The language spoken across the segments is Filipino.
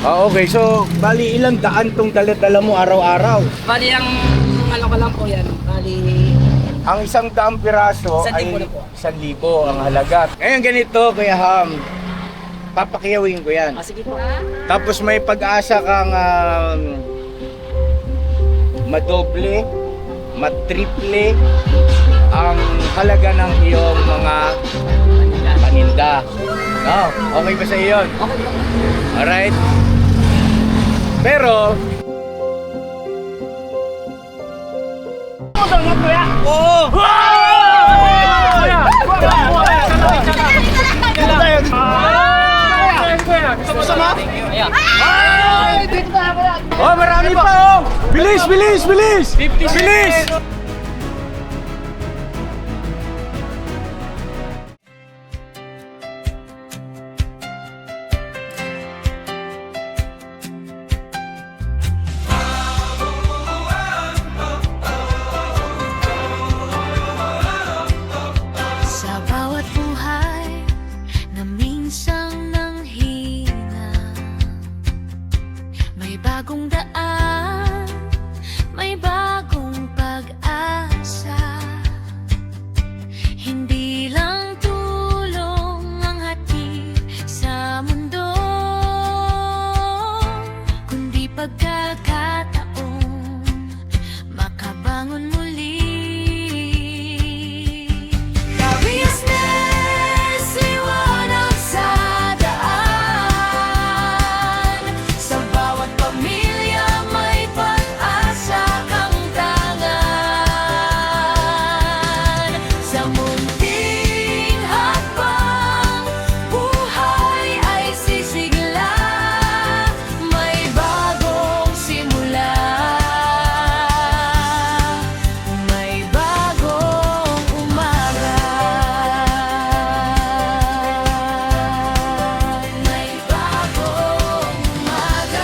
Okay. So, bali ilang daan tong dala-dala mo araw-araw? Bali, ang ano ko lang po yan. Bali, Ang 100 piraso 1,000 ay na po. 1,000 ang halaga. Ngayon ganito, Kuya Ham. Papakiyawin ko yan. sige po. Tapos may pag-asa kang madoble, matriple ang halaga ng iyong mga paninda. No? Okay ba sa iyo yun? Okay po. Alright? Pero, oo! Oh, marami pa oh! Bilis, bilis, bilis! 50 bilis! Sa bawat buhay na minsang nanghina, may bagong daan, may bagong pag-asa. Hindi lang tulong ang hatid sa mundo, kundi pagkakataon makabangon muli. Business, liwanag sa daan. Sa bawat pamilya may pag-asa kang tangan. Sa munting hakbang, buhay ay sisigla. May bagong simula, may bagong umaga. May bagong umaga.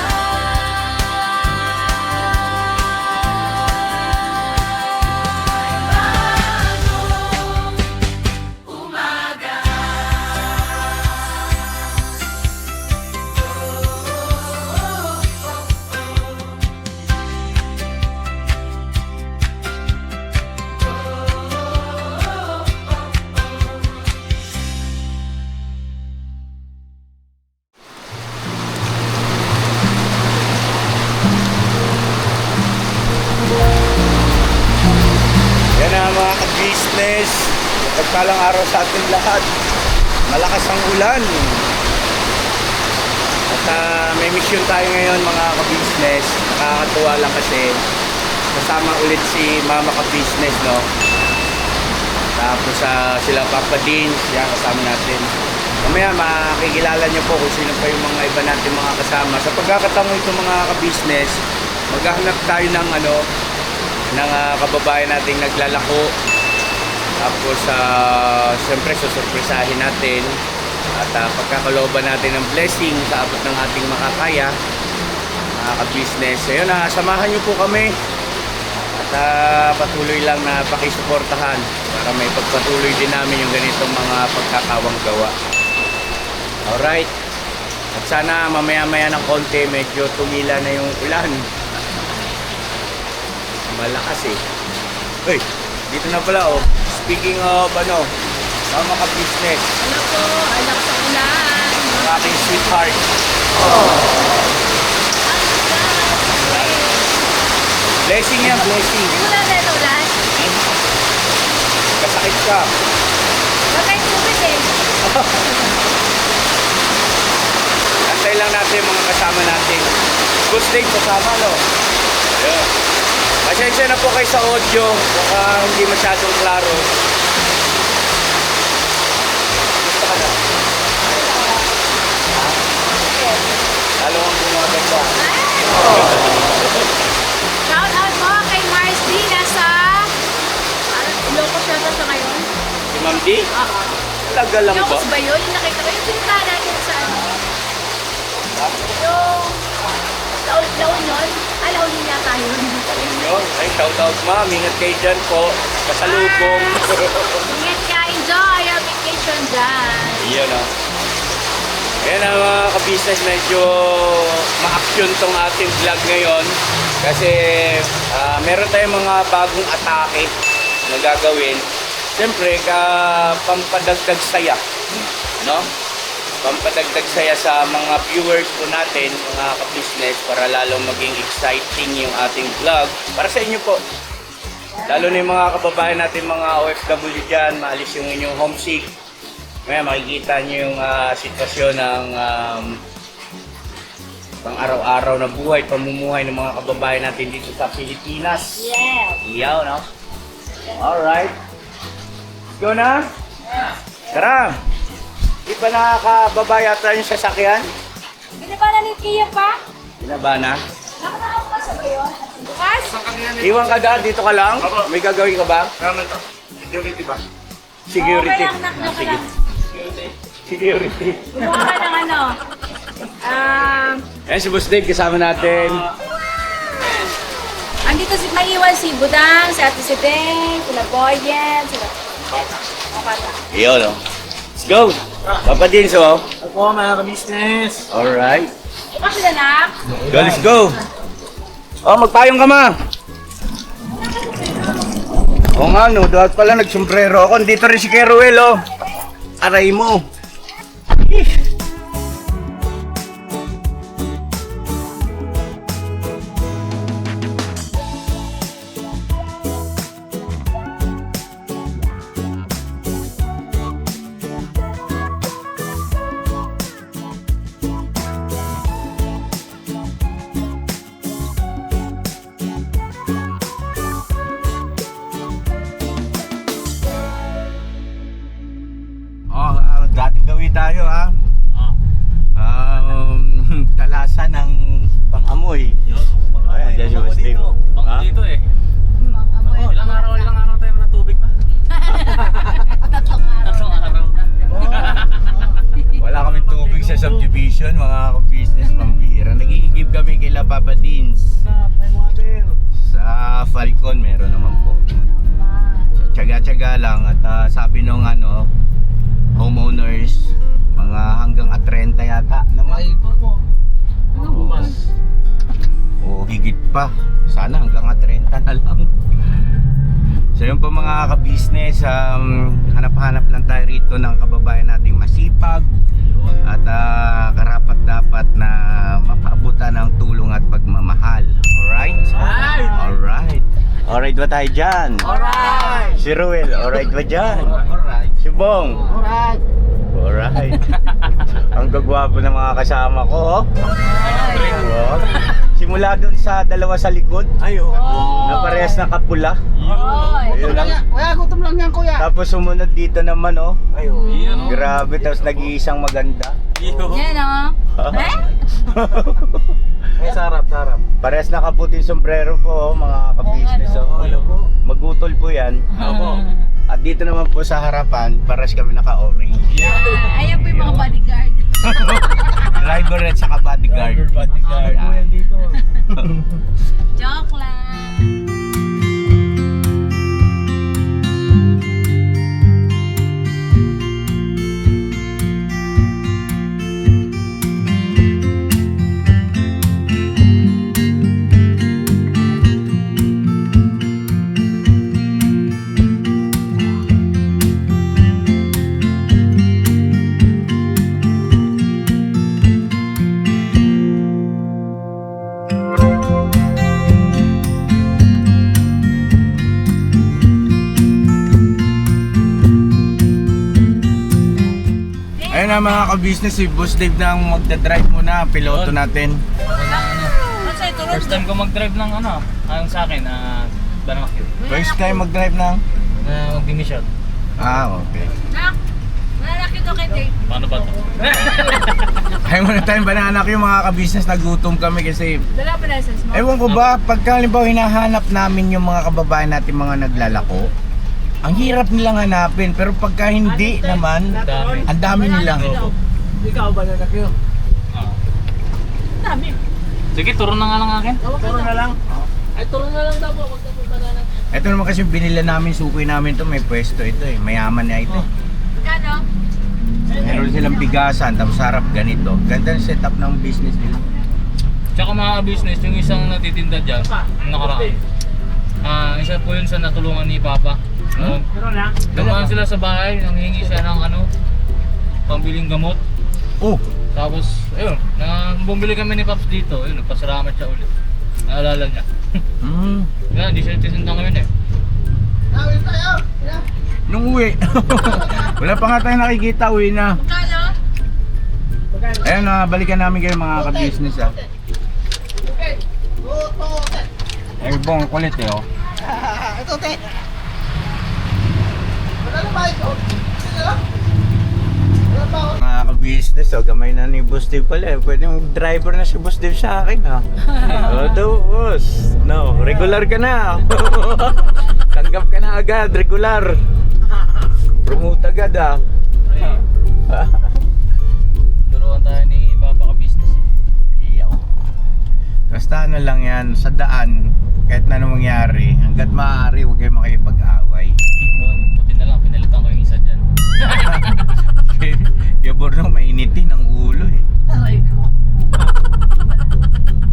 Yan na mga ka-business. Pagpalang araw sa ating lahat. Malakas ang ulan. At may mission tayo ngayon mga ka-business. Nakakatuwa lang kasi kasama ulit si Mama ka-business, no? Tapos sila Papa Dean, yan kasama natin. Mamaya makikilala niyo po kung sino pa yung mga iba natin mga kasama. Sa pagkakataon ito mga ka-business, maghahanap tayo ng ng kababayan nating naglalako. Tapos siyempre susurpresahin natin at pagkakalooban natin ng blessing sa abot ng ating makakaya mga ka-business. Ayun, samahan niyo po kami at patuloy lang na pakisuportahan para may pagpatuloy din namin yung ganitong mga pagkakawang gawa. Alright, at sana mamaya-maya ng konti medyo tumila na yung ulan. Malakas eh. Uy, dito na pala oh. Speaking of Mama ka-business. Ano po? Ay, lakas ang ulan. Ang aking sweetheart. Blessing yan, blessing. Ulan na ito, ulan. Kasakit ka. Huwag kayong tubig eh. Antay lang natin yung mga kasama natin. Good day kasama, no? Yeah. Pasensya na po kayo sa audio. Baka hindi masyadong klaro. Gusto ka na? Ha? Lalo ang gumaganda. Shout out po kay Mars D. Nasa Ilocos siya sa ngayon. Si Ma'am D? Oo. Talaga lang ba? Ilocos ba yun? Yung nakita ko yung pinunta natin sa Ha? yung laon yun. Laon yun yata yun. Yun. Ay, shout out ma'am. Ingat kayo dyan po. Kasalubong. Ingat ka. Enjoy your vacation dyan. Iyan ah. Ayan ang mga ka-business medyo mission tong ating vlog ngayon. Kasi meron tayong mga bagong atake na gagawin. Siyempre, pampadagdag saya. No? Pampadagdag saya sa mga viewers po natin, mga ka-business, para lalong maging exciting yung ating vlog. Para sa inyo po. Lalo na yung mga kababayan natin, mga OFW dyan, maalis yung inyong homesick. Ngayon, makikita nyo yung sitwasyon ng pang araw-araw na buhay, pamumuhay ng mga kababayan natin dito sa Pilipinas. Yes. Iyaw, no? Alright. Let's go na? Tara! Di ba nakakababa yata yung sasakyan? Binaba na ni Kia pa? Binaba na? Nakanaon ka sa bayo? Bukas? Iwan ka daan, dito ka lang? May gagawin ka ba? Security ba? Security. Okay lang, nakno ka lang. Security. Kumuha ka ng ano? Ayan si Boss Dave, kasama natin. Andito si maiwan si Budang, si Ate Sideng, sila Boyen, sila mga bata. Iyon, no? Let's go! Papa Dinso. Ako mga ka-business. Alright. Bukas sila nak? Go, let's go! Oh, magpayong ka ma! Oo nga, no? Dapat pala nagsombrero ako. Dito rin si Keruel, oh. Aray mo. Dating gawin tayo ha. Talasan ng pang-amoy. Ayan, dyan si Boss Dave. Ha? Dito eh. Ilang araw tayo na tubig na. Tatlong araw na. Wala kaming tubig sa subdivision, mga ka-business, pambihira. Nagigigib kami kay La Papa Dins. May water. Sa Falcon meron naman po. So, tsaga-tsaga lang at sabi nung homeowners, mga hanggang 30 yata naman. O higit pa. Sana hanggang 30 na lang. So yun po mga ka-business, hanap-hanap lang tayo rito ng kababayan nating masipag at karapat dapat na mapaabutan ng tulong at pagmamahal. Alright? Alright. Alright ba tayo dyan? Alright. Si Ruel, alright ba dyan? Alright. Si Bong? Alright. Alright. Ang gagwapo ng mga kasama ko, oh. Wow. Simula dun sa dalawa sa likod, na parehas na kapula. Ayun lang. Kaya gutom lang yan kuya. Tapos sumunod dito naman, oh. Iyon, oh. Grabe, tapos nag-iisang maganda. Yan o. Eh? Ay sarap. Parehas nakaputing sombrero po, oh, mga ka-business. Oh. Magutol po yan. At dito naman po sa harapan, parehas kami naka-orange. Ayan po yung mga bodyguard. Driver at saka bodyguard. Bodyguard. Ayan. Yan dito. Joke lang. Ayun na mga ka-business, si Boss Dave na ang magdadrive muna, piloto natin. Ano ito? First time ko mag-drive ng ayon sa akin, Danamakyo. First time mag-drive ng... Mag-demission. Okay. Nak, malalaki to kay Dave. Paano ba ito? Ay muna tayong bananak yung mga ka-business, nagutom kami kasi... Dala pa na essence mo? Ewan ko ba, pagka halimbawa hinahanap namin yung mga kababayan natin mga naglalako, ang hirap nilang hanapin, pero pagka hindi naman, Dami. ang dami nilang. Ikaw ba na nakyo? Dami. Sige, turo na nga lang akin. Turo na lang. Ay, turo na lang daw po. Huwag na punta na lang. Ito naman kasi binila namin, sukoy namin to, may pwesto ito eh, mayaman na ito. Magkano? Meron silang bigasan, tapos harap ganito. Ganda ng setup ng business nila. Tsaka mga business, yung isang natitinda dyan, yung nakaraan. Isa po yun sa natulungan ni Papa. Dumaan sila sa bahay, nanghingi siya ng pambiling gamot. Oh, Tapos, ayun, bumili kami ni Paps dito, ayun, nagpasalamat siya ulit. Naalala niya. Kaya, di siya tisinta ngayon eh. nung uwi. Wala pa nga tayo nakikita, uwi na. Magkano? Ayun, balikan namin kayo mga ka-business ha. Ay, bong, kulit eh oh. Mga ka-business oh, gamay na ni Boss Dave pala eh. Pwede yung driver na si Boss Dave sa akin ha. daw boss. No, regular ka na. Tanggap ka na agad, regular. Promote agad ha. Turuan tayo ni Papa ka-business eh. Iyaw. Basta ano lang yan, sa daan, kahit na anong mangyari, hanggat maaari, huwag kayo makipag-away. Yun, buti na lang, pinalitan ko yung isa dyan. Kaya Bornong, mainitin ang ulo eh. Aray ko.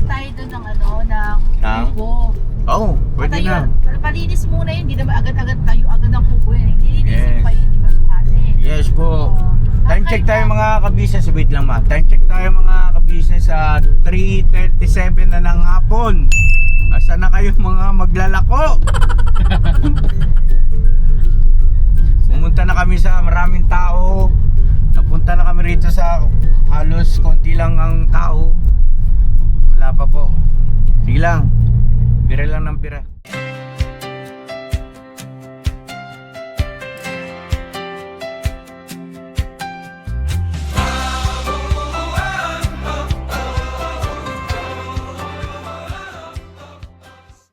Tayo doon ng Ng? kubo. Oh, pwede na. Palinis muna yun, hindi naman agad-agad tayo agad ng kubo yun. Lilinisin Yes. pa yun, di ba sukali? Yes po. Time check tayo mga ka-business. Wait lang ma. Time check tayo mga ka-business sa 3:37 na ng hapon. Asa na kayo mga maglalako? Pumunta na kami sa maraming tao. Napunta na kami rito sa halos konti lang ang tao. Wala pa po. Sige lang. Bira lang ng bira.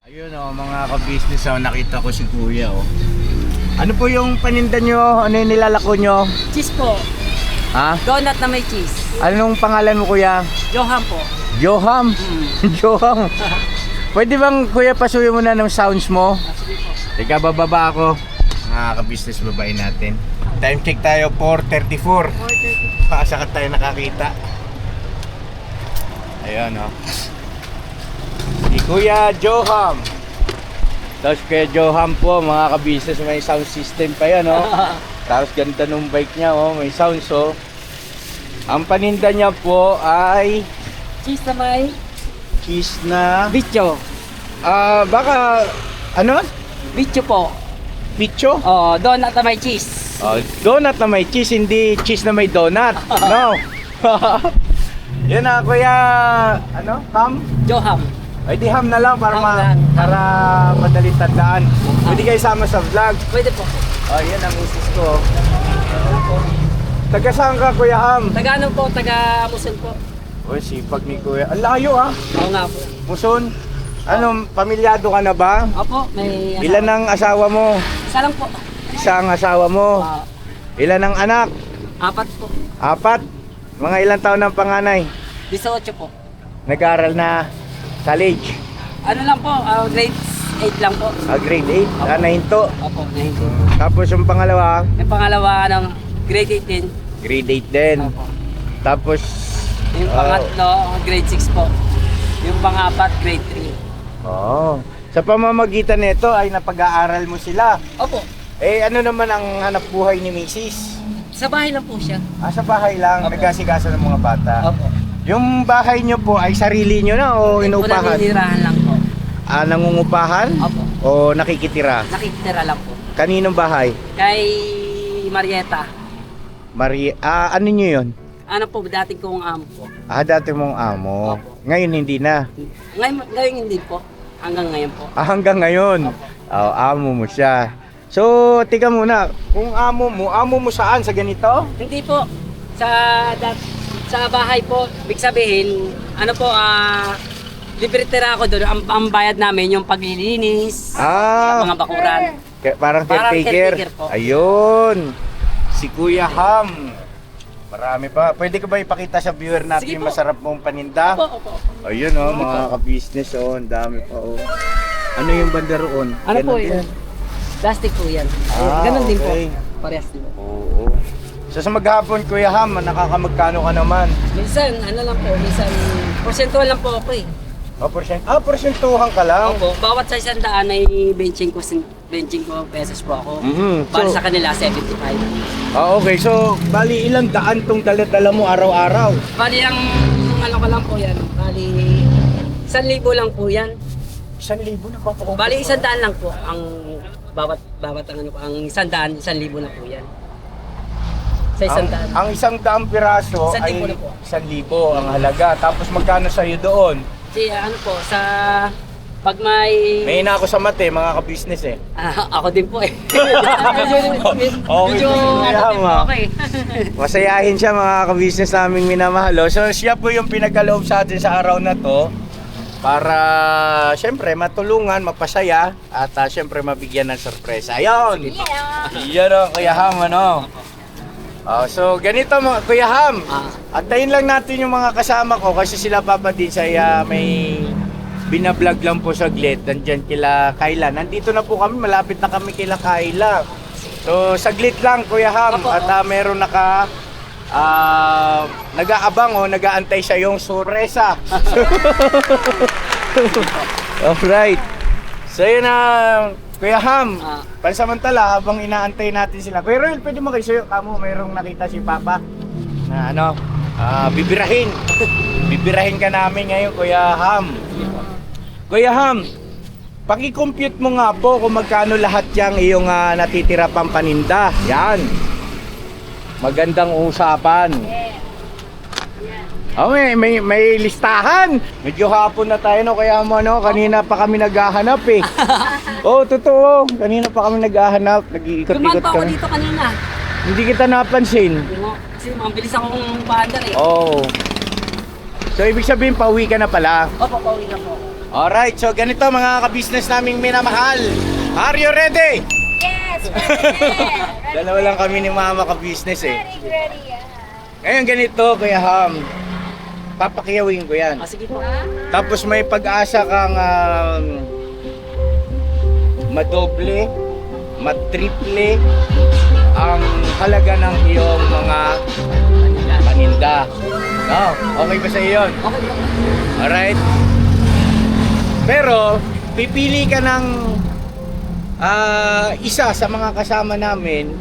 Ayun oh, mga ka-business oh, nakita ko si Kuya oh. Ano po yung paninda nyo? Ano yung nilalako nyo? Cheese po. Ha? Donut na may cheese. Anong pangalan mo Kuya? Johan po. Joham? Joham? Pwede bang Kuya pasuyo mo na ng sounds mo? Sige po. Teka, bababa ako. Mga ka-business, babain natin. Time check tayo, 4:34. Pasakat tayo nakakita. Ayan oh. Si Kuya Joham. Tapos Kuya Joham po, mga ka-business, may sound system pa yan oh. Tapos ganda nung bike niya oh, may sounds oh. Ang paninda niya po ay Cheese na may cheese na bicho. baka ano? Bicho po. Picho? Oh, donut na may cheese. Donut na may cheese, hindi cheese na may donut. No. Yan na Kuya, ano? Ham? Joham. Ay di ham na lang para Ham lang. para madali tandaan. Pwede kayo sama sa vlog. Pwede po. Oh, yan ang misis ko. Taga saan ka Kuya Ham? Taga ano po? Taga Muson po. Uy, sipag ni Kuya. Ang layo ah. Oo nga po. Muson. Ano, pamilyado ka na ba? Opo, may Ilan ang asawa mo? Isa lang po. Isa ang asawa mo. Ilan ang anak? 4 po. 4. Mga ilang taon ang panganay? 18 po. Nag-aaral na college. Ano lang po? Grade 8 lang po. Grade 8. Nahinto. Opo, 19. Tapos yung pangalawa, Yung pangalawa, grade 8 din. grade 8 din. Opo. Tapos, Yung pangatlo, grade 6 po. Yung pang-apat, grade 3. sa pamamagitan nito ay napag-aaral mo sila. Opo. Eh ano naman ang hanap buhay ni Mrs.? Sa bahay lang po siya. Sa bahay lang, Opo. nagkasigasa ng mga bata. Opo. Yung bahay nyo po ay sarili nyo na o inuupahan? Naninirahan lang po. Nangungupahan? Opo. O nakikitira? Nakikitira lang po. Kaninong bahay? Kay Marieta. Ano nyo yun? Ano po, dating kong amo po. Dati mong amo. Opo. Ngayon hindi na. Ngayon hindi po. Hanggang ngayon po. Hanggang ngayon. Amo mo siya. So, tika muna. Kung amo mo saan? Sa ganito? Hindi po. Sa bahay po, ibig sabihin, ano po, libre tira ako doon. Ang bayad namin yung paglilinis, mga bakuran. Parang Parang caretaker. caretaker po. Ayun. Si Kuya Ham. Marami pa. Pwede ko ba ipakita sa viewer natin Sige yung po. masarap mong paninda? Opo. Ayun mga ka-business ang dami pa Ano yung banda roon? Ano Ganon po din? yun? Plastic po yan. Ganon din po. okay. Parehas din po. Oo. So sa maghapon Kuya Ham, nakakamagkano ka naman? Minsan, ano lang po, minsan, porsentual lang po ako eh. O, porsentuhan ka lang. Opo, bawat sa 100 ay 25 pesos po ako. Para sa kanila, 75. Okay. So, bali ilang daan tong dala-dala mo araw-araw? Bali, ang ano ko lang po yan. Bali, 1,000 lang po yan. 1,000 na pa po. Bali, 100 lang po ang bawat ang ano po. Ang 100, 1,000 na po yan. Sa 100. Ang 100 piraso 1,000 ay na po. 1,000 ang halaga. Tapos magkano sa'yo doon? Kasi ano po, sa pag may... May ina ako sa mate, mga ka-business eh. Ako din po eh. Okay, Medyo ano din po ako eh. Masayahin siya mga ka-business naming minamahal. So siya po yung pinagkaloob sa atin sa araw na to para syempre matulungan, mapasaya at syempre mabigyan ng sorpresa. Ayun! Iyan o, Kuya Ham, ano? So ganito mga Kuya Ham, antayin lang natin yung mga kasama ko kasi sila Papa din saya may binablog lang po saglit. Nandyan kila Kayla. Nandito na po kami, malapit na kami kila Kayla. So saglit lang Kuya Ham at meron nag-aabang o nag-aantay sa yung sorpresa. Alright. So yun na Kuya Ham, pansamantala habang inaantay natin sila. Kuya Roel, pwede mo kayo sa'yo, kamo mayroong nakita si Papa na bibirahin. Bibirahin ka namin ngayon Kuya Ham. Kuya Ham, paki-compute mo nga po kung magkano lahat yung iyong natitira pang paninda. Yan. Magandang usapan. Oh, may listahan. Medyo hapon na tayo no, kaya mo no, kanina pa kami naghahanap eh. Oh, totoo. Kanina pa kami naghahanap, Dumaan nag-iikot-ikot pa ako kami. dito kanina. Hindi kita napansin. Kasi mabilis akong paandar eh. Oh. So ibig sabihin pauwi ka na pala. Opo, pauwi na po. Alright, so ganito mga ka-business naming minamahal. Are you ready? Yes, ready. Dalawa lang kami ni Mama ka-business eh. Ready. Ngayon ganito, Kuya Ham. Papakiyawin ko yan. Sige po. Tapos may pag-asa kang madoble, matriple ang halaga ng iyong mga paninda. No, okay ba sa iyo yun? Okay po. Alright? Pero, pipili ka ng isa sa mga kasama namin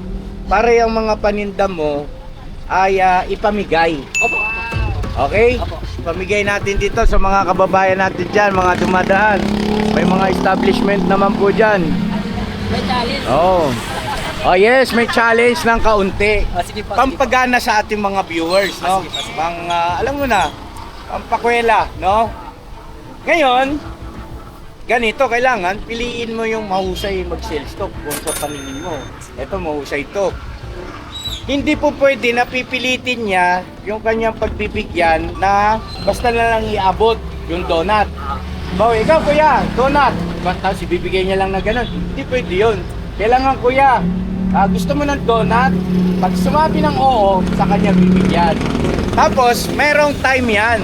para yung mga paninda mo ay ipamigay. Opo. Okay? Opo. Pamigay natin dito sa mga kababayan natin dyan, mga dumadaan. May mga establishment naman po dyan. May challenge. Oh. Oh yes, may challenge ng kaunti. Sige po. Pampagana sa ating mga viewers, no? Alam mo na, pampakwela, no? Ngayon, ganito, kailangan piliin mo yung mahusay mag-sell stock kung sa paningin mo. Ito, mahusay to. Hindi po pwede na pipilitin niya yung kanyang pagbibigyan na basta na lang iabot yung donut. Bawa, ikaw kuya, donut. Tapos ibibigay niya lang na ganun. Hindi pwede yun. Kailangan kuya, gusto mo ng donut, pag sumabi ng oo, sa kanya bibigyan. Tapos, merong time yan.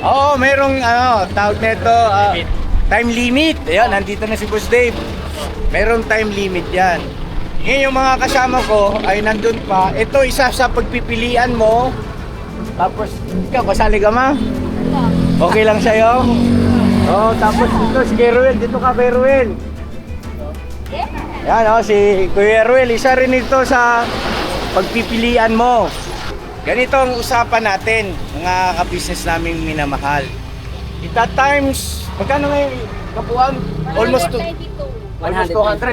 Oo, merong tawag nito, time limit. Ayan, nandito na si Boss Dave. Merong time limit yan. Ngayon yung mga kasama ko ay nandun pa. Ito isa sa pagpipilian mo. Tapos, ikaw, kasali ka ma? Okay lang sa'yo? Oo, tapos dito si Kuya Ruel. Dito ka Kuya Ruel. Yan si Kuya Ruel. Isa rin ito sa pagpipilian mo. Ganito ang usapan natin, mga ka-business naming minamahal. Ita times, magkano ngayon kapuan? Almost 200.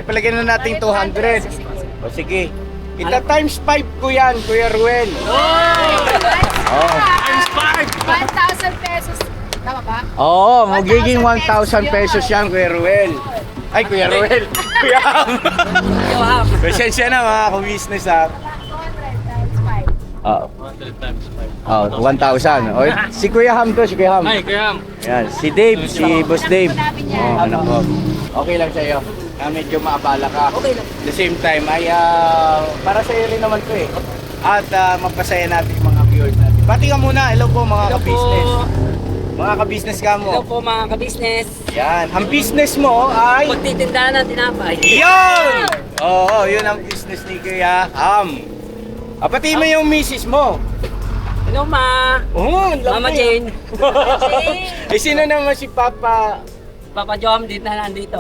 Palagyan na natin 200. O sige. Ita times 5 ko yan, Kuya Ruel. Times 5! 1,000 pesos. Tama ba? Oo, magiging 1,000 pesos yan, Kuya Ruel. Ay, Kuya Ruel. Kuya Ham. Yo, Ham. Pasensya na mga ka-business ha. 200 times 5. 100 times 5. 1,000. O, si Kuya Ham to, si Kuya Ham. Ay, kaya Yan, si Dave, si Boss Dave. Anak ko. Okay lang sa'yo. Medyo maabala ka. Okay lang. At the same time, ay para sa'yo rin naman to eh. At mapasaya natin yung mga viewers natin. Pati ka muna. Hello po mga Hello po. ka-business. Mga ka-business ka Hello mo. po mga ka-business. Yan. Ang business mo ay... Magtitindahan ng tinapay. Yun! Oo, yun ang business ni Kuya Ham. Pati mo yung misis mo. Hello, Ma. Oh, Mama Jane. Eh, sino naman si Papa? Papa Jom, dito na nandito.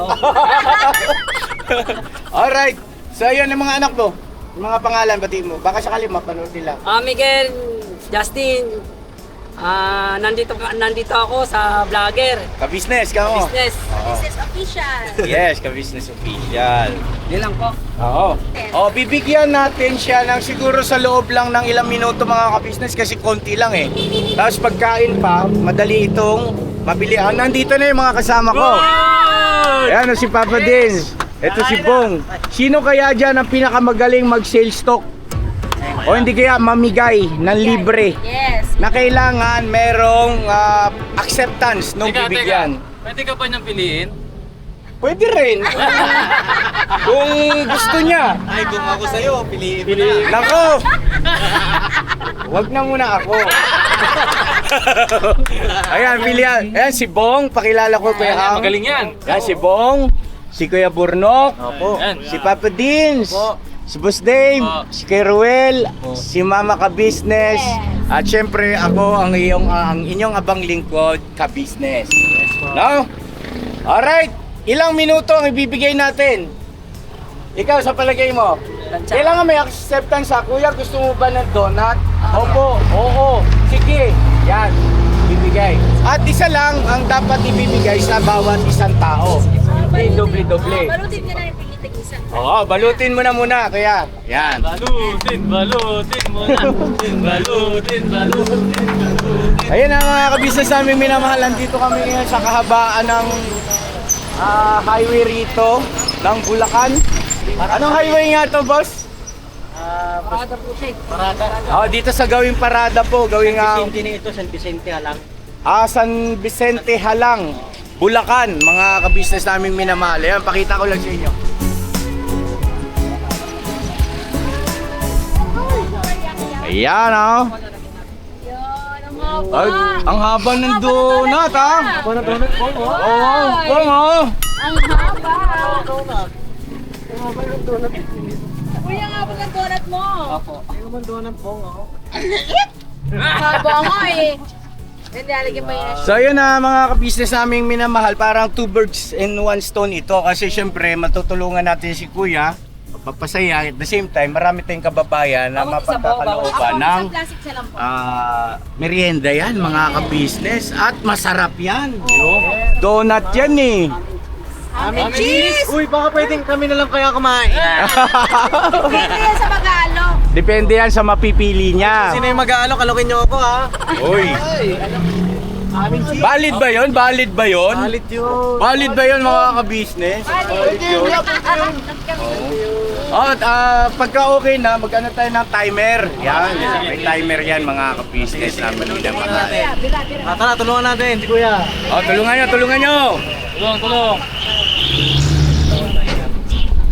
Alright. So, yun ang mga anak mo. Yung mga pangalan, batiin mo. Baka sakali mapanood nila. Miguel, Justin, nandito ako sa vlogger. Ka-business ka mo. Business. This is official. Yes, ka-business official. Yun lang po. Oo. Oh, bibigyan natin siya ng siguro sa loob lang ng ilang minuto mga ka-business kasi konti lang eh. Tapos pagkain pa, madali itong mabili. Ah, nandito na yung mga kasama ko. Ayan, si Papa Dins. Ito si Bong. Sino kaya dyan ang pinakamagaling mag-sales talk? O hindi kaya mamigay ng libre Yes. na kailangan merong acceptance nung bibigyan? Pwede ka pa niyang piliin? Pwede rin. Kung gusto niya. Ay, kung ako sa'yo, piliin mo na. Nako! Wag na muna ako. Ayan, pilihan. Ayan, si Bong. Pakilala ko Kuya Ayan, Hang. magaling yan. Ayan, si Bong. Si Kuya Burnok. Opo. Yan. Si Papa Dins. Opo. Si Boss Dave. Opo. Si Kuya Ruel. Si Mama Ka-Business. At syempre, ako ang inyong abang lingkod, Ka-Business. No? Alright. Ilang minuto ang ibibigay natin? Ikaw, sa palagay mo? Kailangan may acceptance sa kuya. Gusto mo ba ng donut? Opo. Oo. Sige. Yan. Bibigay. At isa lang ang dapat ibibigay sa bawat isang tao. Hindi doble-doble. Balutin ka na yung pingitig isang. Oo, balutin mo na muna. Kaya, yan. Balutin mo na. Balutin. Ayun ang mga kabisnes namin minamahal. Nandito kami ngayon sa kahabaan ng highway rito ng Bulacan. Anong highway nga to, boss? Parada po siya. Oh, dito sa gawing parada po, gawing Vicente na ito, San Vicente Halang. San Vicente Halang, Bulacan, mga kabisnes namin minamahal. Ayan, pakita ko lang sa inyo. Ayan, oh. Yun, ang haba. Ay, ang haba ng donut, ha? Ano donut po? Oo, oo. Ang haba. Kuya nga ba ng donut mo? Ano naman donut po? Haba nga eh. Hindi, alagyan mo yun. So yun na mga kabisnes naming minamahal, parang 2 birds in 1 stone ito kasi syempre matutulungan natin si Kuya, papasaya, at the same time marami tayong kababayan na Ako, isa po, mapagkakalooban ng Isang plastic siya lang po. merienda yan mga kabisnes at masarap yan. Donut yan eh. Amin cheese! Uy, baka pwedeng kami na lang kaya kumain. Hindi yan sa Magalo. Depende yan sa mapipili niya. Sino yung mag-aalo? Kalokin nyo ako ha. Uy. Valid ba yun? Valid ba yun? Palit yun. Valid ba yun mga kabisnes? Valid yun. Oh, pagka okay na, mag-ano tayo ng timer. Yan, may timer yan mga ka-business namin minamahal. Tara, tulungan natin, si Kuya. Oh, tulungan nyo. Tulong.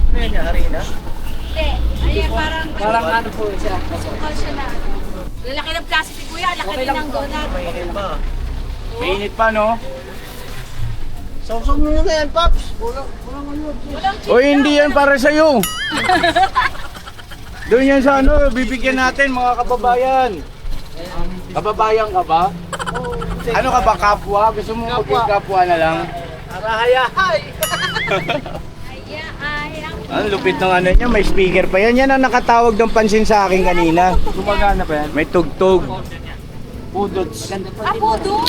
Ano yan, harina? Hindi. Ayan, parang Parang ano po siya. sukal siya na. Lalaki ng plastic ni Kuya, laki Okay din lang ng po. donut. Mainit pa. Mainit pa, no? Sausog mo na yan, Paps. Walang O hindi yan para sa'yo. Doon yan sa ano, bibigyan natin mga kababayan. Kababayan ka ba? Ano ka ba, kapwa? Gusto mo maging kapwa na lang? Arahayahay. Ang lupit ng ano niya, may speaker pa yan. Yan ang nakatawag ng pansin sa akin kanina. Gumagana pa yan? May tugtog. Pudots. Ganda po. Apo, doon.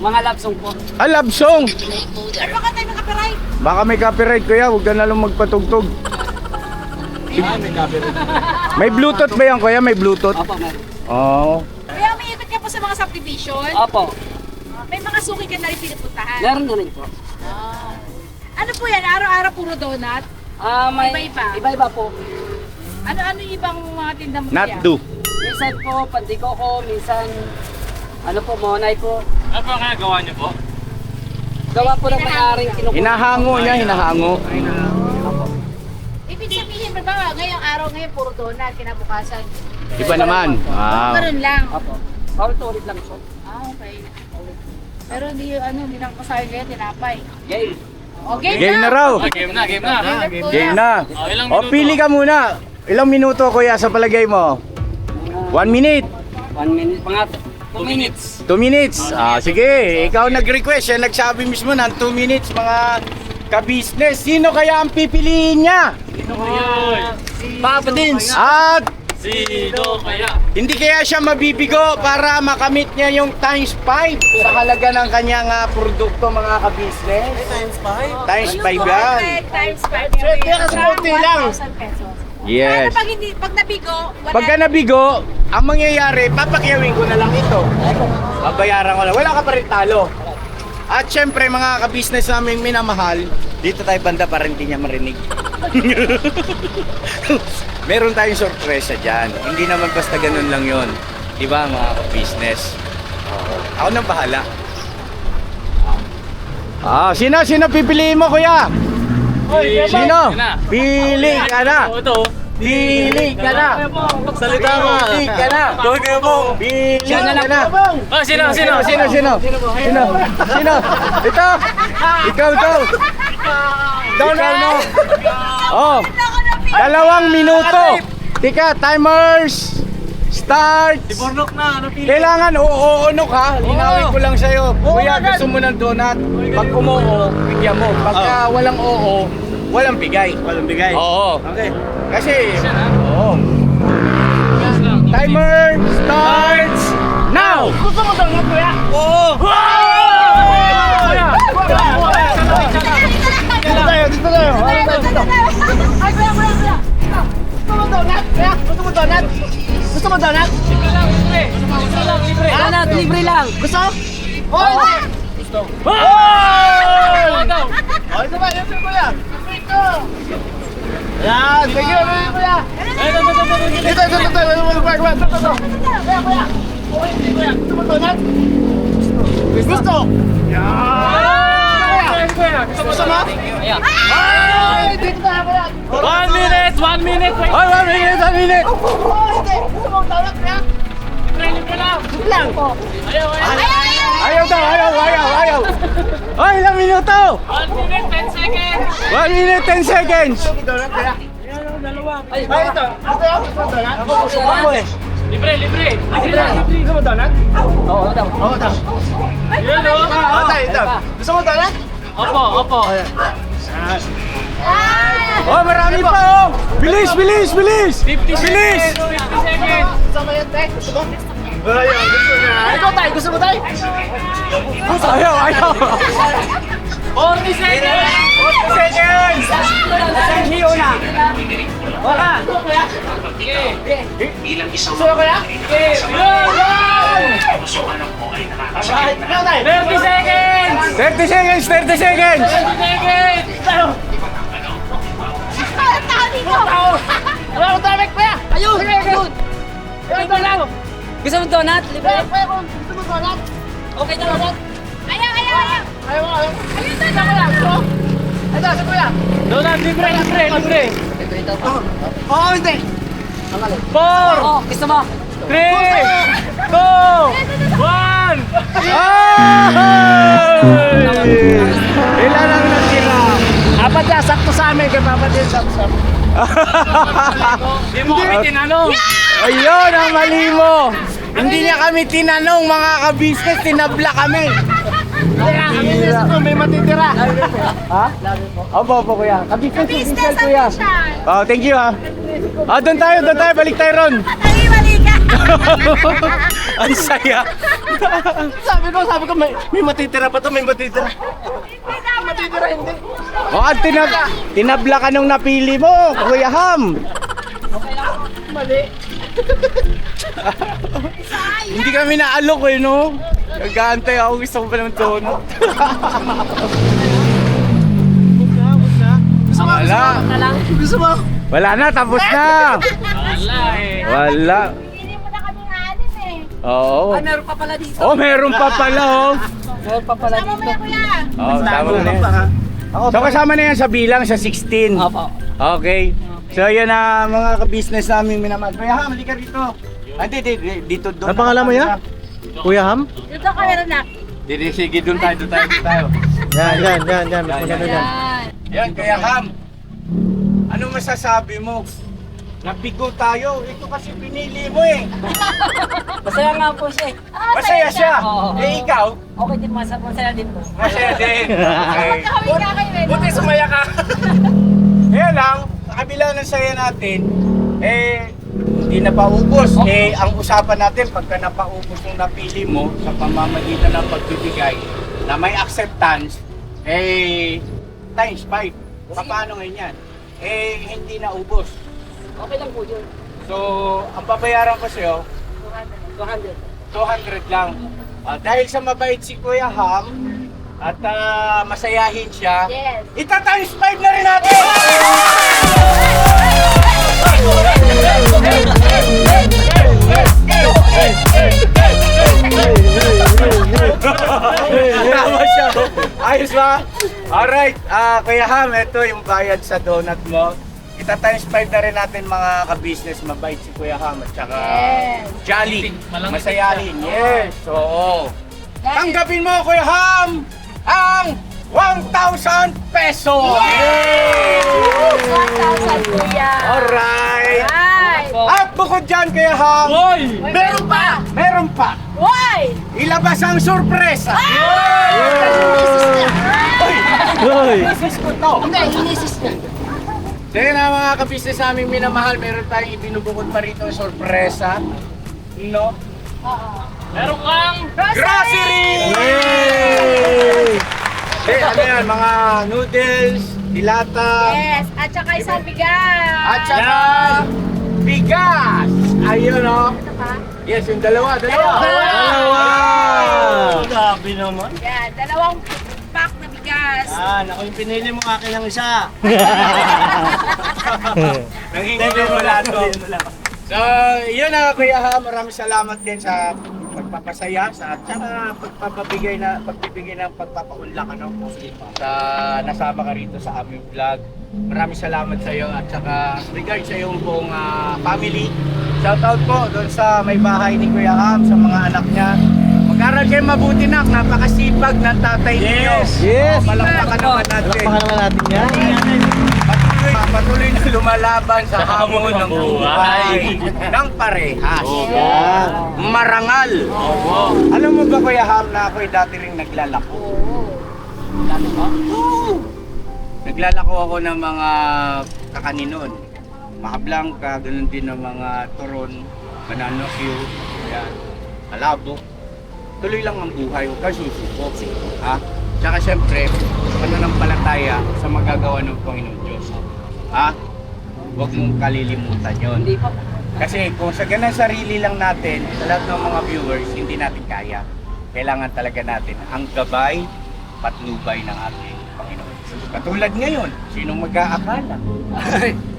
Mga labsong po. Ah, love song! Ay, baka tayo makaparay. Baka may copyright kuya, huwag ka na lang magpatugtog. May copyright. May Bluetooth ba yan kuya? May Bluetooth? Opo, meron. Oo. Kaya umiikot ka po sa mga subdivision. Opo. May mga suki ka na rin pinupuntahan. Meron na rin po. Ano po yan? Araw-araw puro donut? May Iba-iba. Iba-iba po. Ano-ano yung ibang mga tinda mo Not kuya? do. Minsan po, pandikoko, minsan, ano po, monay po. Ano pa kaya gawa niyo po? Gawa po ng may-aring kinukuha. Hinahango niya, hinahango. Ibig sabihin, ba ngayong araw ngayon puro donut, kinabukasan. Iba naman. Ganun lang. Opo. Paulit-ulit lang po. Okay. Pero hindi lang kasaya ngayon, tinapay. Game. Okay Game na raw. Game na. Game na. Ilang O, minuto? pili ka muna. Ilang minuto kuya sa palagay mo? 1 minute. 1 minute, mga 2 minutes. 2 minutes. Sige, ikaw nag-request, siya nagsabi mismo ng 2 minutes mga ka-business. Sino kaya ang pipiliin niya? Papa Dins. At Sino kaya? hindi kaya siya mabibigo para makamit niya yung times 5 sa halaga ng kanyang produkto mga ka-business? Times 5? Times 5 yan. Times 5 konti lang. 1,000 pesos. Yes. Pag nabigo, wala. Pagka nabigo, ang mangyayari, papakyawin ko na lang ito. Babayaran ko lang. Wala ka pa rin talo. At syempre mga ka-business namin minamahal, dito tayo banda para hindi niya marinig. Meron tayong sorpresa dyan. Hindi naman basta ganun lang yon, di ba mga ka-business? Ako nang bahala. Sino pipiliin mo kuya? Sino? Pili ka na. Pili ka na. Salita ka. Pili ka na. Gawin kayo mo. Pili ka na. Sino? Sino? Ito. Ikaw daw. Ikaw no. Oh. 2 minuto. Tika, timers. Start. Bornok na, ano pili? Kailangan oo ka. Linawin ko lang sa'yo. Kuya, gusto mo ng donut? Pag umoo, bigyan mo. Pagka walang oo, walang bigay. Walang bigay? Oo. Okay. Kasi, oo. Timer starts now! Gusto mo donut, kuya? Oo! Dito tayo. Ay, kuya. Gusto mo donut? Donut, libre lang. Gusto? Yan, sige, kuya. Dito. Gusto? Gusto mo? Ay, dito tayo, kuya. 1 minute. Wait. Ay, 1 minute. Gusto mo donut, kuya? Lang po. Ayaw daw, ayaw. Ay, ilang minuto? 1 minute, 10 seconds. 1 minute, 10 seconds. Ay, ito. Ako eh. Libre. Gusto mo donut? Oo, daw. Oo, daw. Yun o. Ito. Gusto mo donut? Opo. Oh, marami pa oh. Bilis. 50 Bilis. seconds. 50 seconds. Ikaw tayo, gusto mo tayo? Ayaw. 40 seconds. 40 seconds. Hiyo na. Wala. Gusto mo kaya? 30 seconds. 30 seconds. 30 seconds. Wala ko donut, kuya. Ayun! Ayun! Gusto mo donut? Libre? Gusto mo donut? Okay, donut. Ayaw. Ayun, donut. Ito, sa kuya. Donut, libre. Oo, hindi. 4, Oo, gusto mo? 3, 2, 1. Ilan ang natira? Apat na, sakto sa amin. Kaya papat din, sakto sa amin. Hindi mo kami tinanong. Ayun ang mali mo. Hindi niya kami tinanong mga ka-business, tinabla kami. May matitira. Ha? Opo, kuya. Ka-business, Business kuya. siya. Oh, thank you ha. Doon tayo, balik tayo ron. Mali ka. Ang saya. Sabi ko, may matitira pa to, may matitira. Matitira, hindi. O, at tinabla ka nung napili mo, Kuya Ham. Mali. Hindi kami naalok eh, no? Nag-aantay ako, gusto ko pa ng donut. Wala. Gusto mo? Wala na, tapos na. Wala. Hindi mo na kami naalin eh. Oo. Ay, meron pa pala dito. Oh, meron pa pala, oh. Meron pa pala Tama mo dito. yan, kuya. Oh, tama na yan. So, kasama na yan sa bilang, sa 16. Opo. Okay. So, yun na mga ka-business namin minamahal. Kuya Ham, halika dito. Dito, doon. Ang pangalan mo yan? Kuya Ham? Dito ka meron na. Sige, doon tayo. Yan. Mas maganda yan. Yan, Kuya Ham. Ano masasabi mo? Nabigo tayo. Ito kasi pinili mo eh. Masaya nga po siya eh. Masaya siya. Oo. Eh ikaw? Okay din, masaya din po. Masaya din. Okay. Magkakawin ka kayo eh. Buti sumaya ka. Kaya lang, sa kabila ng saya natin, hindi na paubos. Ang usapan natin, pagka napaubos yung napili mo sa pamamagitan ng pagbibigay na may acceptance, times 5. Paano ngayon yan? Hindi na ubos. Okay lang po yun. So, ang babayaran ko sa'yo, 200. 200 lang. Dahil sa mabait si Kuya Ham at masayahin siya, Yes. ita-times 5 na rin natin! Tama siya. Ayos ba? Alright, Kuya Ham, ito yung bayad sa donut mo. Ita-times 5 na rin natin mga ka-business. Mabait si Kuya Ham at saka Yes. jolly, Malangit masayahin. siya. Yes, oo. Tanggapin mo, Kuya Ham, ang 1,000 pesos! Yay! 1,000 kuya. Alright! Ay! At bukod dyan, Kuya Ham, Meron pa! meron pa! Why? Ilabas ang sorpresa! Isis ko to! Hindi, inisis na. Dahil na mga ka-business namin minamahal, meron tayong ibinubukod pa rito ang sorpresa. No? Meron kang Grocery! Ano yan, mga noodles, dilata, Yes, at saka isang bigas. at saka bigas! Ayun o. Ito pa? Yes, yung dalawa. Grabe naman. Yan, dalawang pack na bigas. Naku, yung pinili mo akin ng isa. Nanginginig mo lahat to. So, yun na Kuya Ha, maraming salamat din sa pagpapasaya sa at saka pagbibigay ng pagpapaunlak sa nasama ka rito sa aming vlog. Maraming salamat sa iyo at saka regard sa iyong buong family. Shoutout po doon sa may bahay ni Kuya Ham, sa mga anak niya. Mag-aral kayo mabuti nak, napakasipag ng tatay niyo. Yes. Palakpakan naman natin. Palakpakan naman natin yan. Patuloy na lumalaban sa hamon ng buhay ng parehas. Yan. Marangal. Alam mo ba Kuya Ham na ako'y dati ring naglalako? Naglalako ako ng mga kakaninon. Makablangka, ganun din ng mga turon, banana cue, yan, alabo. Tuloy lang ang buhay, huwag kang susuko. Ha? Tsaka syempre, pananampalataya sa magagawa ng Panginoon Diyos. Ha? Huwag mong kalilimutan yon. Hindi po. Kasi kung sa ganang sarili lang natin, sa lahat ng mga viewers, hindi natin kaya. Kailangan talaga natin ang gabay, patnubay ng ating Panginoon. Katulad ngayon, sinong mag-aakala?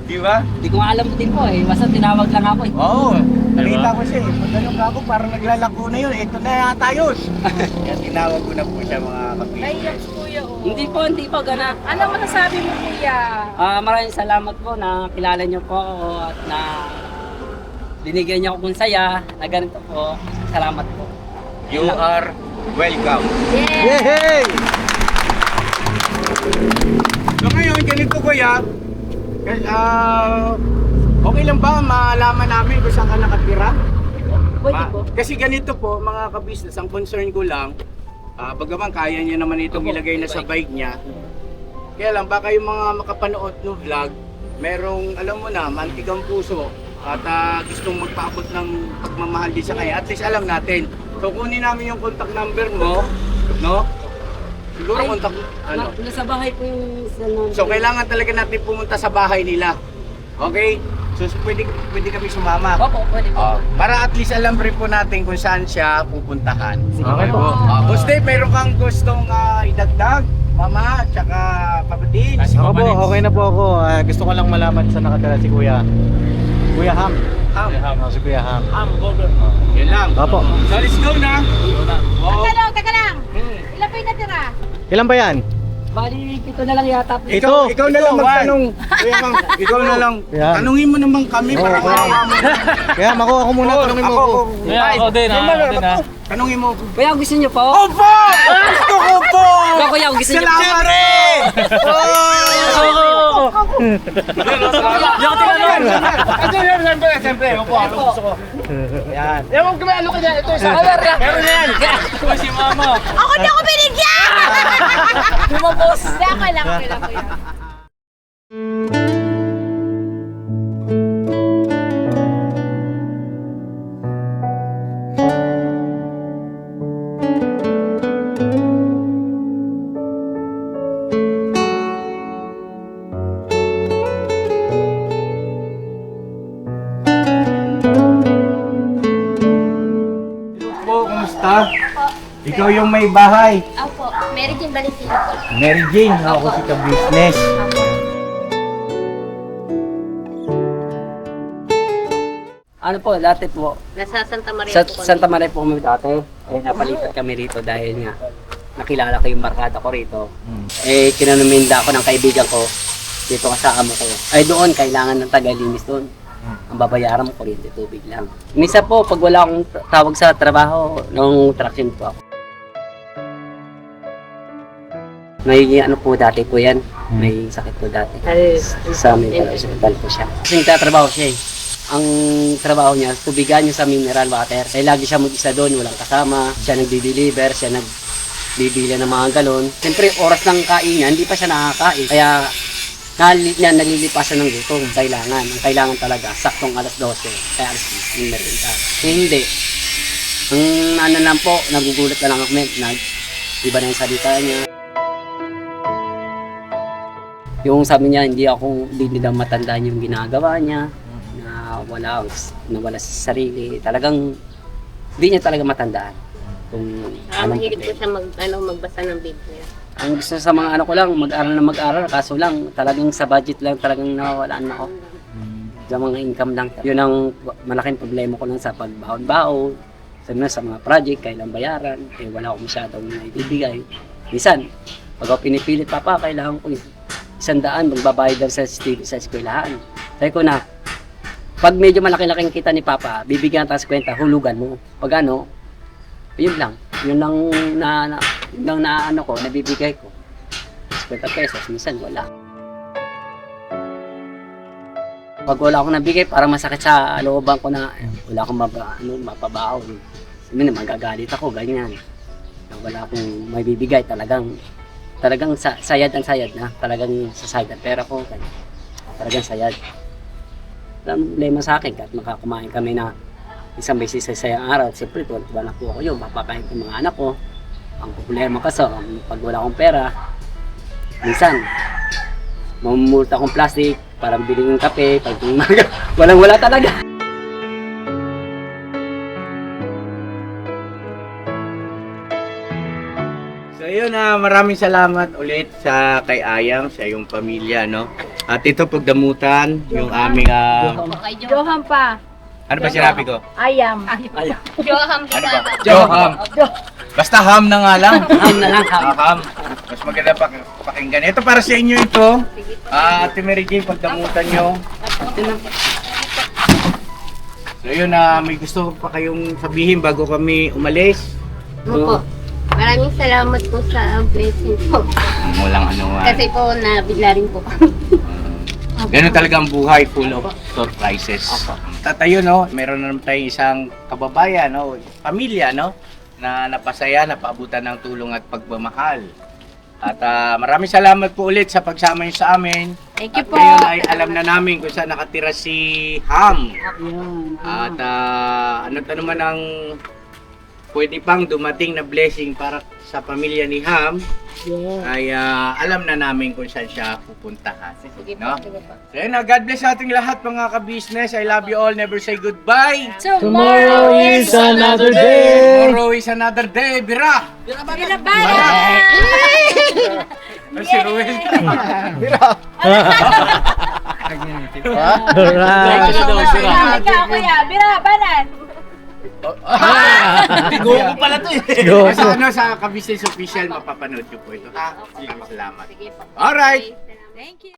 Di ba? Hindi ko nga alam din po eh. Basta tinawag lang ako eh. Oo, nakita ko siya eh. Pag ganun ka ako, parang naglalako na yun. Ito na yata yun. Kaya tinawag ko na po siya mga kapatid. Naiyak si kuya oh. Hindi po, gana. Ano masasabi mo kuya? Maraming salamat po na kilala niyo po ako at na binigyan niyo ako ng saya na ganito po. Salamat po. You are welcome. Yes. Yay! So ngayon, ganito kuya, okay lang ba malaman namin kung saan ka nakatira? Pwede po. Kasi ganito po, mga ka-business, ang concern ko lang, bagaman kaya niya naman itong Opo, ilagay na sa bike. bike niya. Kaya lang, baka yung mga makapanood ng vlog, merong, alam mo na, mantigang puso at gustong magpaabot ng pagmamahal din sa kanya. At least alam natin. So kunin namin yung contact number mo, no? Siguro Ay, contact, ano? Nasa bahay po yung cellphone. So kailangan talaga natin pumunta sa bahay nila. Okay? So pwede kami sumama. Opo, pwede po. Para at least alam rin po natin kung saan siya pupuntahan. Okay po. Boss Dave, mayroon kang gustong idagdag? Mama, tsaka Papadins? Ako po, okay na po ako. Gusto ko lang malaman saan nakatira si Kuya. Kuya Ham. Si Kuya Ham. Yun lang. Opo. So let's go na. Oo. Teka lang. Ilan pa yung natira? Ilan ba yan? Bali, pito na lang yata. Ikaw na lang magtanong. Kuya Ham, ikaw na lang. Yan. Tanungin mo naman kami para Oo, malaman mo. Kaya ako muna, tanongin mo ako. Kaya ako din ha, ako din ha. Tanungin mo ako. Kuya, gusto niyo po? Opo! Gusto ko po! Kuya, gusto niyo po? Salamat! Yung tinanong. Siyempre, opo, ano gusto ko. Yan. Ewan ko may ano ka dyan. Ito isa. Meron na yan. Ito si mama. Ako di ako binigyan! Lumabos. Hindi, okay lang po yan. Po, kumusta? Ikaw yung may bahay. Opo, Mary Jane Valentino po. Mary Jane, ako si ka-business. Ano po, dati po, Nasa Santa Maria sa po kami. Santa Maria po kami dati. Eh, napalipat kami rito dahil nga nakilala ko yung barkada ko rito. Eh, kinanuminda ako ng kaibigan ko dito kasama ko. Ay doon, kailangan ng tagalinis doon. Ang babayaran mo, kuryente, tubig lang. Misa po, pag wala akong tawag sa trabaho, nung traction po ako. May ano po dati po yan, may sakit po dati. Sa mental hospital po siya. Kasi nagtatrabaho siya eh. Ang trabaho niya, tubigan niya sa mineral water. Eh lagi siya mag-isa doon, walang kasama. Siya nagdi-deliver, siya nagbibili ng mga galon. Siyempre, oras ng kain niya, hindi pa siya nakakain. Kaya nalilipasan ng gutom. Kailangan. Ang kailangan talaga, saktong alas 12. Kaya alas 10 yung merienda. Eh, hindi. Ang ano lang po, nagugulat na lang ako. Iba na yung salita niya. Yung sabi niya, hindi nila matandaan yung ginagawa niya. Nawala sa sarili. Talagang, hindi niya talaga matandaan. Kung Mahilig po siya magbasa ng Biblia. ang gusto sa mga ano ko lang, mag-aral, kaso lang, talagang sa budget lang talagang nawawalaan ako. Sa mga income lang. Yun ang malaking problema ko lang sa pagbaon-baon, sa mga project, kailang bayaran, eh wala akong masyadong naibibigay. Minsan, pag ako pinipilit, papa, kailangan ko 100 magbabayad daw sa eskwelahan. Sabi ko na, pag medyo malaki-laking kita ni papa, bibigyan tayo sa kwenta, hulugan mo. Pag ano, yun lang. Yun lang na ano ko, nabibigay ko. 50 pesos, minsan wala. Pag wala akong nabigay, parang masakit sa looban ko na wala akong mapabaon. Sabi na, magagalit ako, ganyan. Wala akong may bibigay, talagang sayad ang sayad na. Talagang sasayad ang pera ko, ganyan. Talagang sayad. Ang problema sa akin, kahit makakumain kami na isang beses sa isang araw, siyempre tuwa na po ako yun, mapakain ko mga anak ko. Ang problema kasi, pag wala akong pera, minsan, mamumulta akong plastic, parang bilhin ng kape, pag wala talaga. So yun, maraming salamat ulit sa kay Ayang, sa iyong pamilya, no? At ito pagdamutan, yung aming, Johan pa. ano ba sinabi ko? Ayam. Johan po Ano ba? bata. Joham. Basta ham na nga lang. Ham na lang, ham. Ham. Mas maganda pakinggan. Ito para sa inyo ito. Ate Mary Jane, pagdamutan nyo. So yun, may gusto pa kayong sabihin bago kami umalis? Opo. Maraming salamat po sa blessing po. Walang ano. Kasi po, nabigla rin po. Ganun talaga ang buhay, full of surprises. Tatayo, no? Meron na naman tayong isang kababayan, no? Pamilya, no? Na napasaya, napaabutan ng tulong at pagmamahal. At maraming salamat po ulit sa pagsama niyo sa amin. Thank you At po. ngayon ay alam na namin kung saan nakatira si Ham. At ano to naman ang pwede pang dumating na blessing para sa pamilya ni Ham, ay alam na namin kung saan siya pupuntahan. No? So yun, God bless sa ating lahat mga ka-business. I love you all. Never say goodbye. Tomorrow is another day. Tomorrow is another day. Bira! Binabayan! Si Ruel. Alright. Ikaw, kuya. Binabanan! Bigo ko pala to eh. Sa ano, sa ka-business official, mapapanood nyo po ito. Ha? Salamat. Sige po. Alright. Thank you.